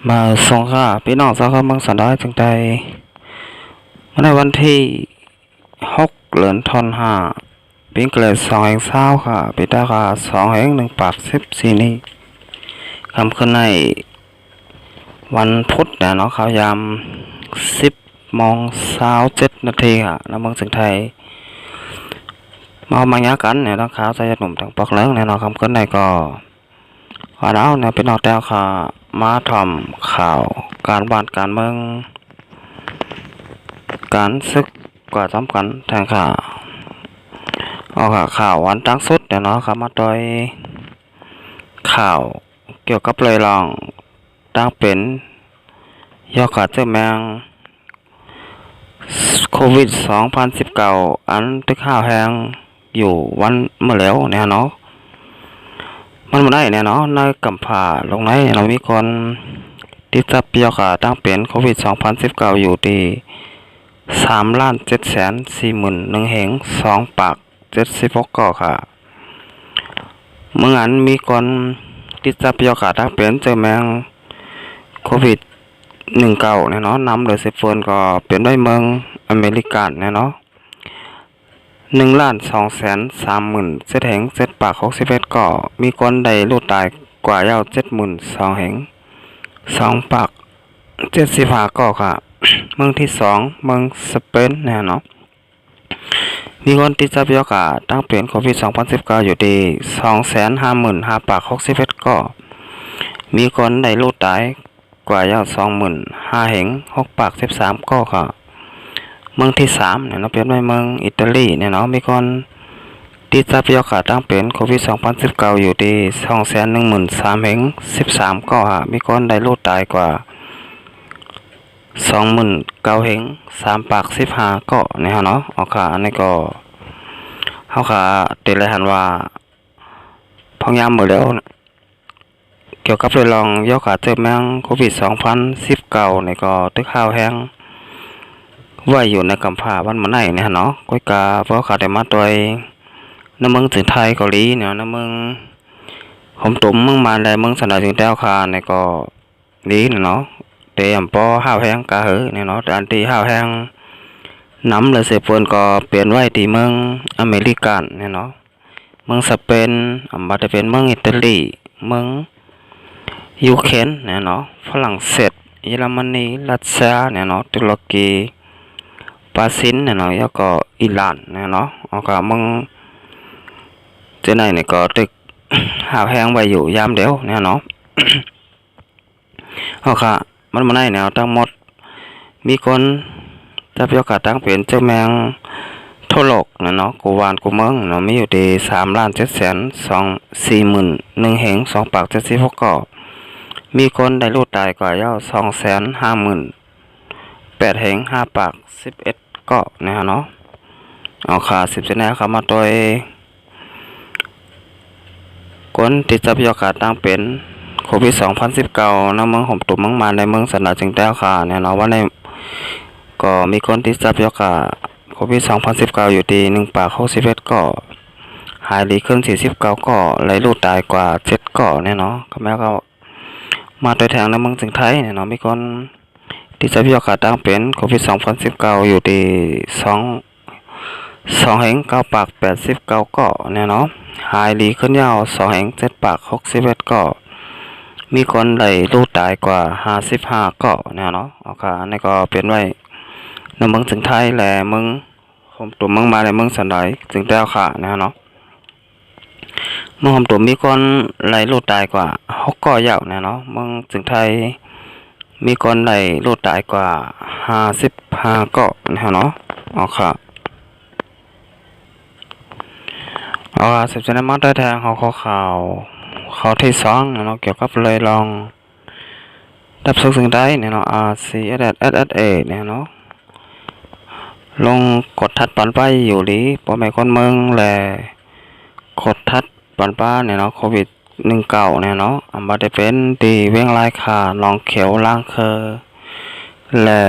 มาส่งค่ะพี่น้องสาวเมืองสันดอยจังใดในวันที่6 เดือนธันวาปีเกิด2 แห่ง 20ค่ะปีตากา2 แห่ง 1 ปาก 14นี้คำขึ้นในวันพุธเนาะข่าวยาม10 โมง 27 นาทีค่ะแล้วเมืองสิงห์ไทยมาญากันเนี่ยต้องข่าวใส่หนุ่มทางปอกเลิ้งเนี่ยเนาะคำขึ้นในก็ว่าแล้วเนี่ยพี่น้องแต้วค่ะมาทำข่าวการบ้านการเมืองการศึกกว่าสำคัญทางข่าวเอาข่าววันตั้งสุดเนาะครับมาโดยข่าวเกี่ยวกับเลยลองตั้งเป็นยอดขาดเจ้าแมงโควิด2019อันตึกข้าวแหงอยู่วันเมื่อแล้วเนี่ยเนาะมันมาได้เนี่ยเนาะในกำผ่าลงไหนเรามีคนติดจับยอดขาดตั้งเป็นโควิด2019อยู่ที่3,741,2 ปาก76ก่อค่ะเมื่อนั้นมีคนติดจับยอดขาดตั้งเป็นเจอแมงโควิด19เนี่ยเนาะนำโดยเซฟเฟิร์นก็เป็นด้วยเมืองอเมริกันเนี่ยเนาะ1,230,000 ปาก61ก่อมีคนได้ลูกตายกว่ายาว72,000แห่ง2 ปาก75ก่อค่ะเมืองที่2เมืองสเปนเนี่ยเนาะมีคนติดเชื้อยอดขาดตั้งเป็นโควิด2019อยู่ที่255,5 ปาก61ก่อมีคนได้ลูกตายกว่ายาว25,000แห่ง6 ปาก13ก่อค่ะเมืองที่3เนี่ยเนาะเป็นเมืองอิตาลีเนี่ยเนาะมีคนติดเชื้อยอดขาดตั้งเป็นโควิด2019อยู่ที่213,000แห่ง13ก่อค่ะมีคนได้ลูกตายกว่า29,000แห่ง3 ปาก15เกาะเนี่ยเนาะเอาค่ะอันนี้ก็เฮาค่ะติเลยหันว่าพยายามหมดแล้วเกี่ยวกับเรื่องลองยอดขาดเจอแมงโควิด2019นี่ก็ตึกข้าวแห้งไว้อยู่ในกำผ่าวันมื้อไหนเนี่ยเนาะก้อยกาเพราะขาดได้มาตัวในเมืองสิงห์ไทยเกาหลีเนี่ยในเมืองผมตุ่มเมืองมาได้เมืองสนามสิงห์แต้วค่ะนี่ก็ดีเนาะเตรียมปอห้าวแห้งกะเหอเนี่ยเนาะอันที่ห้าวแห้งน้ำเลยเสพนก็เปลี่ยนไว้ที่เมืองอเมริกันเนี่ยเนาะเมืองสเปนบัดจะเป็นเมืองอิตาลีเมืองยูเครนเนี่ยเนาะฝรั่งเศสเยอรมนีรัสเซียเนี่ยเนาะตุรกีบราซิลเนี่ยเนาะแล้วก็อิหร่านเนี่ยเนาะเอาก็เมืองเจ้าไหนเนี่ยก็ตึกห้าวแห้งไว้อยู่ยามเดียวเนี่ยเนาะเอาค่ะมันมาได้แนวทั้งหมดมีคนจับยอดขาดตั้งเป็นเจ้าแมงทั่วโลกนะเนาะกูวานกูเมืองเนาะมีอยู่ที่3,724,001แห่ง2 ปาก76ก่อมีคนได้ลูกตายกว่ายาว258,000แห่ง5 ปาก11ก่อนะเนาะเอาค่ะ10ชนะเข้ามาโดยคนติดจับยอดขาดตั้งเป็นโควิด2019ในเมืองห่มตุ่มเมืองมาในเมืองสนามจึงแต้วค่ะเนี่ยเนาะว่าในก็มีคนติดจับยอดขาดโควิด2019อยู่ที่1 ปาก61ก่อหายดีขึ้น49ก่อไหลลูกตายกว่า7ก่อเนี่ยเนาะก็แม้ก็มาโดยทางในเมืองจึงไทยเนี่ยเนาะมีคนติดจับยอดขาดตั้งเป็นโควิด2019อยู่ที่2 แห่ง 9 ปาก89ก่อเนี่ยเนาะหายดีขึ้นยาว2 แห่ง 7 ปาก61ก่อมีคนไหลลูกตายกว่า55เกาะเนี่ยเนาะเอาค่ะอันนี้ก็เป็นไว้ในเมืองถึงไทยแหละเมืองผมตัวเมืองมาในเมืองสันดอยถึงแต้วค่ะเนี่ยเนาะเมืองผมตัวมีคนไหลลูกตายกว่า6เกาะยาวเนี่ยเนาะเมืองถึงไทยมีคนไหลลูกตายกว่า55เกาะเนี่ยเนาะเอาค่ะเอาค่ะสิบชนะมาได้แทงเขาข่าวที่2เนาะเกี่ยวกับเลยลองดับสุขสิ่งใดเนี่ยเนาะ RCSSA เนี่ยเนาะลงกดทัดปันไปอยู่หรือพ่อแม่คนเมืองแลกดทัดปันป้าเนี่ยเนาะโควิด19เนี่ยเนาะบ่ได้เป็นตีเว้งลายขาลองเขียวล่างเคอและ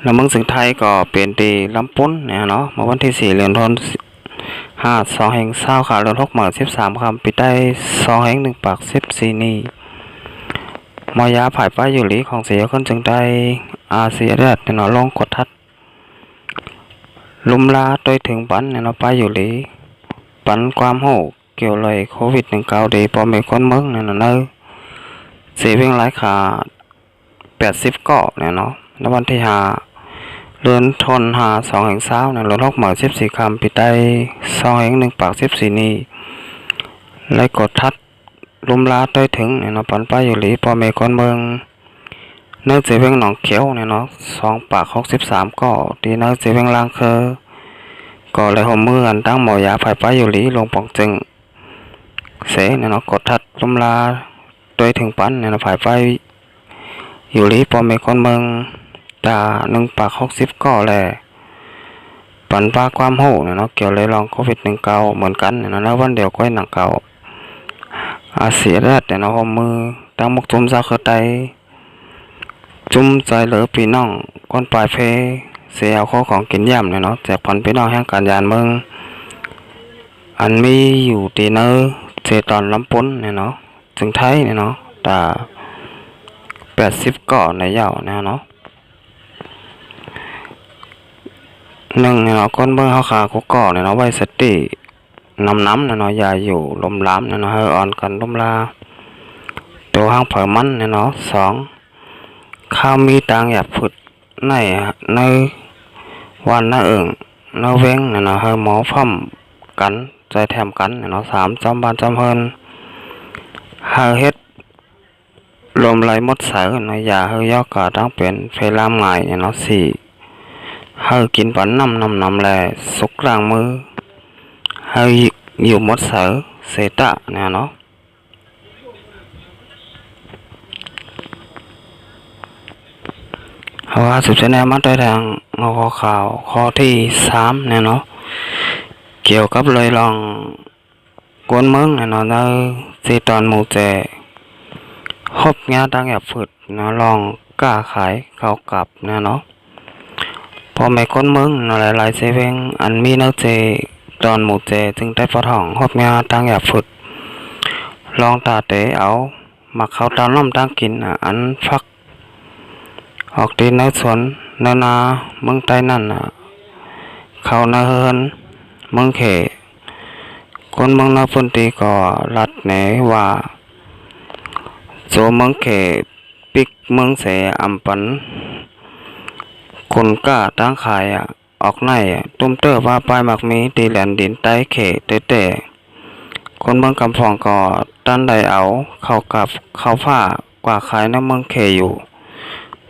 แล้วเมืองสิงห์ไทยก็เป็นตีลำปุ้นเนี่ยเนาะเมื่อวันที่4 เดือนธันวาคม2 แห่ง 20ขาเรือน6 หมื่น 13คำปิดได้2 แห่ง 1 ปาก14นี่ มอยาผายป้ายอยู่หลีของเสียคนจึงได้อาเสียเดดเนี่ยเนาะลงกดทัดลุมลาโดยถึงปันเนี่ยเนาะป้ายอยู่หลีปันความโหเกี่ยวเลยโควิด19ดีพอมีคนเมืองเนี่ยเนาะเนอเสียเพียงหลายขา80เกาะเนี่ยเนาะในวันที่5เดือนธันวาคม2/20เนี่ยลดลงมา14คำปีใต้2/1ปาก14นี้ไล่กดทัดลุมลาโดยถึงเนี่ยเนาะปันป้ายอยู่หลีพอมีคนเมืองเนื้อเสียเพียงหนองเขียวเนี่ยเนาะ2ปาก63เกาะดีเนื้อเสียเพียงล่างคือก็เลยหัวมือกันตั้งหมอยาผายป้ายอยู่หลีลงปองจึงเสเนี่ยเนาะกดทัดลุมลาโดยถึงปันเนี่ยเนาะผายป้ายอยู่หลีพอมีคนเมืองตา1ปาก60ก็แลปันปาความโหเนี่ยเนาะเกี่ยวเลยลองโควิด19เหมือนกันเนี่ยเนาะแล้ววันเดียวก็หนังเก่าอาเสียแรดเนี่ยเนาะหัวมือตั้งมุกจุ่มซาคือไตจุ่มใจเหลือพี่น้องคนปลายเพเสียเอาข้อของกินย่ำเนี่ยเนาะแจกพันพี่น้องแห่งการยานเมืองอันมีอยู่ตีเนอเจตอนลำปุ้นเนี่ยเนาะจึงไทยเนี่ยเนาะตา80ก่อในยาวเนี่ยเนาะเนี่ยเนาะคนเมืองเขาขาคุกก่อเนี่ยเนาะไว้สติน้ำเนี่ยเนาะอย่าอยู่ลมล้ำเนี่ยเนาะเฮออ่อนกันลมลาตัวห้างเผอมันเนี่ยเนาะ2ข้าวมีตังอยากผุดในวันหน้าในเว้งเนี่ยเนาะเฮอหมอพั่มกันใจแถมกันเนี่ยเนาะ3จอมบานจอมเฮินเฮอเฮ็ดลมไหลมดเสือเนาะอย่าเฮอยอกกะตั้งเป็นเฟลามไงเนี่ยเนาะ4เฮอกินปันน้ำแลสุกล้างมือเฮออยู่มดเสือเสตะเนี่ยเนาะเพราะว่าสุดท้ายมันได้ทางงอข่าวข้อที่3เนี่ยเนาะเกี่ยวกับเลยลองกวนเมืองเนี่ยเนาะในซีตอนหมู่แจฮบงาดังอย่าฝึกเนาะลองกล้าขายเขากลับเนี่ยเนาะพอไม่คนเมืองเนาะหลายๆเซเวงอันมีเนาะเจตอนหมู่แจจึงได้ปะท่องฮบงาดังอย่าฝึกลองตาเตเอามาเขาตามน้ำตั้งกินอันฟักออกดีในสวนนาเมืองใต้นั่นเขานาเฮินเมืองเขคนเมืองนาพุนตีก็รัดแหนว่าโซเมืองเขปิกเมืองเสอัมปันคนกล้าตั้งขายออกในตุ้มเตอร์ว่าปลายหมักมีตีแหลนดินใต้เขเตคนเมืองกำฟองก็ตั้นใดเอาเข้ากับเข้าผ้ากว่าขายในเมืองเขอยู่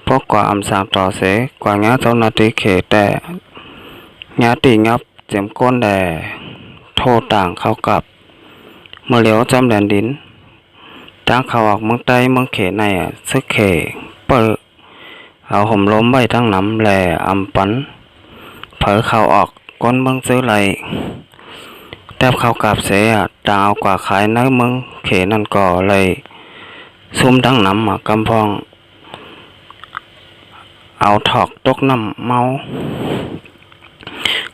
พวกกว่าอำสามต่อเสกว่าเงี้ยเจ้านาทีเขแต่เงี้ยตีงับเจียมก้นแด่โทษต่างเข้ากับเมื่อเหลียวจำแหลนดินตั้งเขาออกเมืองใต้เมืองเขในซึกเขเปิดเอาห่มล้มไว้ทั้งน้ำแหล่อำปันเผอเขาออกก้นเมืองซื้อไหลแทบเขากับเสียต่างเอากว่าขายในเมืองเขนั่นก่อเลยซุ่มทั้งน้ำกำพองเอาถอกตกน้ำเมา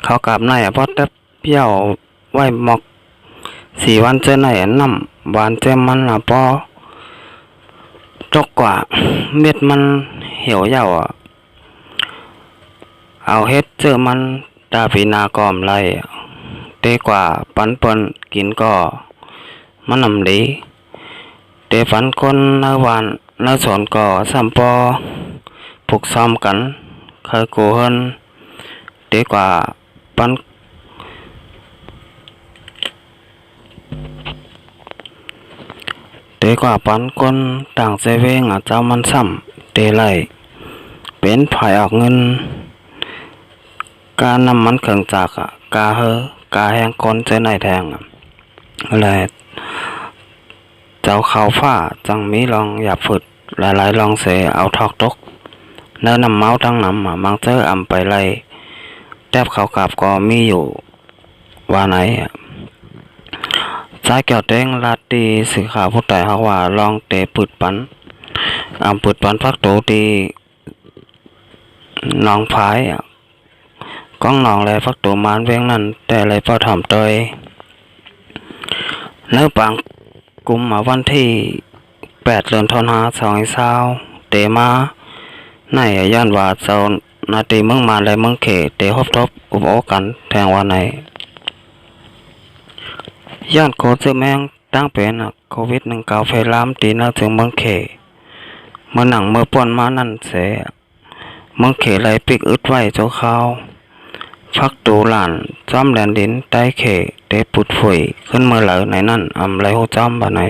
เขากับในเพราะแต่เปี้ยวไว้หมอก4วันเจอในน้ำหวานเจมันพอตกกว่าเม็ดมันเหี่ยวเย่าเอาเฮ็ดเจอมันตาปีนากอมไรเตกว่าปันเปิ้นกินก็มันนำดีเตฝันคนในวันในสวนก็สัมปอผูกซ้อมกันเคยกูเฮินดีกว่าปันคนต่างเซเวงเจ้ามันซ้ำเตไลเป็นภายออกเงินการนำมันเข่งจากกาเฮอกาแหงคนเจอในแทงอะไรเจ้าเขาฝ้าจังมีลองหยาบฝุดหลายๆลองเสเอาทอกตกเนื้อนำเมาตั้งน้ำมังเจออำไปไล่แทบเขากับก็มีอยู่ว่าไหนสายเกี่ยวเต้งลาตีสีขาวผู้ใต้เขาว่าลองเตะปืดปันปืดปันพักโตตีน้องพายก้องน้องเลยพักโตมานเวียงนั่นแต่เลยพอถ่อมเตยเนื้อปังกุมวันที่ 8 เดือนธันวา2020เตมาในย่านว่าเจ้าหนาตีเมืองมานและเมืองเขเตฮบทบอุปโอกันแทงว่าในย่านโคซึแมงตั้งเป็นโควิด19ไฟลามตีนาถึงเมืองเขเมื่อหนังเมื่อป่วนมานั่นเสเมืองเขไหลปิกอึดไว้เจ้าข้าวพักตูหลานจ้อมแดนดินใต้เขเตปุดฝุยขึ้นเมื่อไหลในนั่นไหลโหจ้อมบ่ไหน